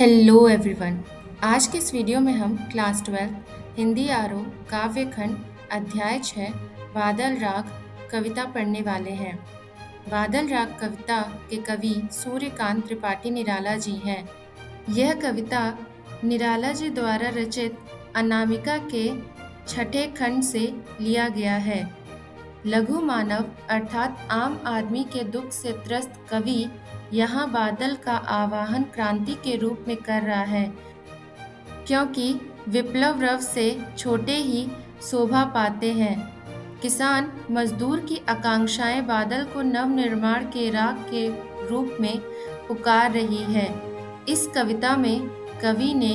Hello everyone. आज के इस वीडियो में हम क्लास 12 हिंदी आरोह काव्य खंड अध्याय 6 बादल राग कविता पढ़ने वाले हैं। बादल राग कविता के कवि सूर्यकांत त्रिपाठी निराला जी हैं। यह कविता निराला जी द्वारा रचित अनामिका के छठे खंड से लिया गया है। लघु मानव अर्थात आम आदमी के दुख से त्रस्त कवि यहाँ बादल का आवाहन क्रांति के रूप में कर रहा है, क्योंकि विप्लव रव से छोटे ही शोभा पाते हैं। किसान मजदूर की आकांक्षाएं बादल को नवनिर्माण के राग के रूप में पुकार रही है। इस कविता में कवि ने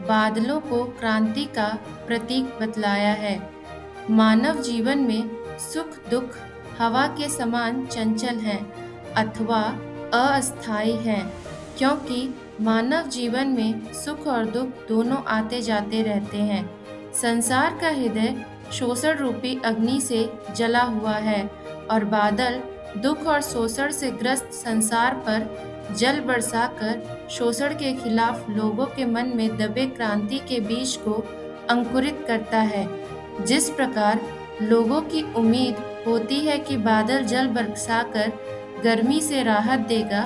बादलों को क्रांति का प्रतीक बतलाया है। मानव जीवन में सुख दुख हवा के समान चंचल हैं अथवा अस्थायी हैं, क्योंकि मानव जीवन में सुख और दुख दोनों आते जाते रहते हैं। संसार का हृदय शोषण रूपी अग्नि से जला हुआ है और बादल दुख और शोषण से ग्रस्त संसार पर जल बरसाकर शोषण के खिलाफ लोगों के मन में दबे क्रांति के बीज को अंकुरित करता है। जिस प्रकार लोगों की उम्मीद होती है कि बादल जल बरसाकर गर्मी से राहत देगा,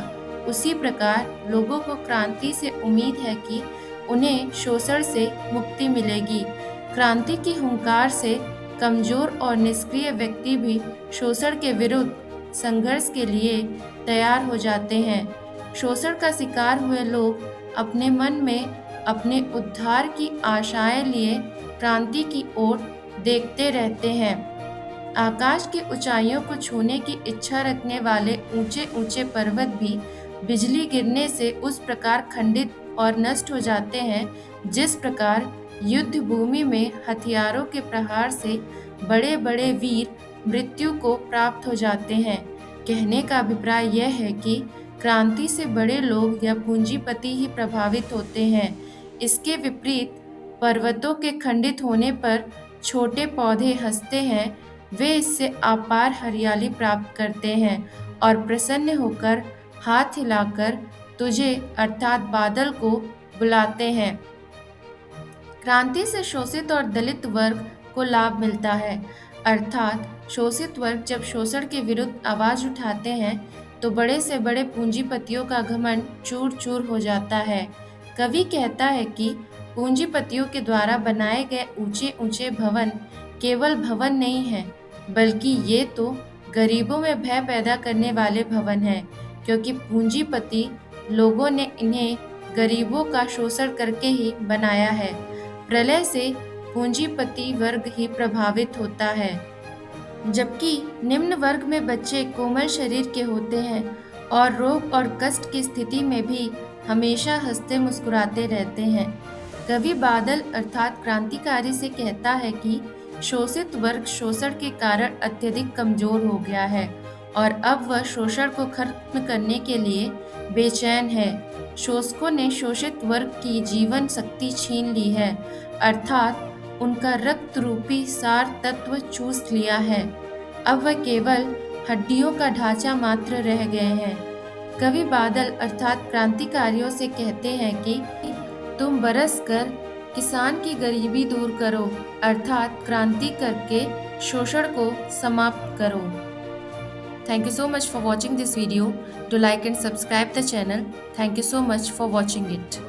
उसी प्रकार लोगों को क्रांति से उम्मीद है कि उन्हें शोषण से मुक्ति मिलेगी। क्रांति की हुंकार से कमजोर और निष्क्रिय व्यक्ति भी शोषण के विरुद्ध संघर्ष के लिए तैयार हो जाते हैं। शोषण का शिकार हुए लोग अपने मन में अपने उद्धार की आशाएं लिए क्रांति की ओर देखते रहते हैं। आकाश की ऊंचाइयों को छूने की इच्छा रखने वाले ऊंचे ऊंचे पर्वत भी बिजली गिरने से उस प्रकार खंडित और नष्ट हो जाते हैं, जिस प्रकार युद्ध भूमि में हथियारों के प्रहार से बड़े बड़े वीर मृत्यु को प्राप्त हो जाते हैं। कहने का अभिप्राय यह है कि क्रांति से बड़े लोग या पूंजीपति ही प्रभावित होते हैं। इसके विपरीत पर्वतों के खंडित होने पर छोटे पौधे हंसते हैं, वे इससे अपार हरियाली प्राप्त करते हैं और प्रसन्न होकर हाथ हिलाकर तुझे अर्थात बादल को बुलाते हैं। क्रांति से शोषित और दलित वर्ग को लाभ मिलता है, अर्थात शोषित वर्ग जब शोषण के विरुद्ध आवाज उठाते हैं तो बड़े से बड़े पूंजीपतियों का घमंड चूर चूर हो जाता है। कवि कहता है कि पूंजीपतियों के द्वारा बनाए गए ऊंचे ऊंचे भवन केवल भवन नहीं हैं, बल्कि ये तो गरीबों में भय पैदा करने वाले भवन हैं, क्योंकि पूंजीपति लोगों ने इन्हें गरीबों का शोषण करके ही बनाया है। प्रलय से पूंजीपति वर्ग ही प्रभावित होता है, जबकि निम्न वर्ग में बच्चे कोमल शरीर के होते हैं और रोग और कष्ट की स्थिति में भी हमेशा हंसते मुस्कुराते रहते हैं। कवि बादल अर्थात क्रांतिकारी से कहता है कि शोषित वर्ग शोषण के कारण अत्यधिक कमजोर हो गया है और अब वह शोषण को खत्म करने के लिए बेचैन है। शोषकों ने शोषित वर्ग की जीवन शक्ति छीन ली है, अर्थात उनका रक्त रूपी सार तत्व चूस लिया है। अब वह केवल हड्डियों का ढांचा मात्र रह गए हैं। कवि बादल अर्थात क्रांतिकारियों से कहते हैं कि तुम बरस कर किसान की गरीबी दूर करो, अर्थात क्रांति करके शोषण को समाप्त करो। Thank you so much for watching this video. Do like and subscribe the channel. Thank you so much for watching it.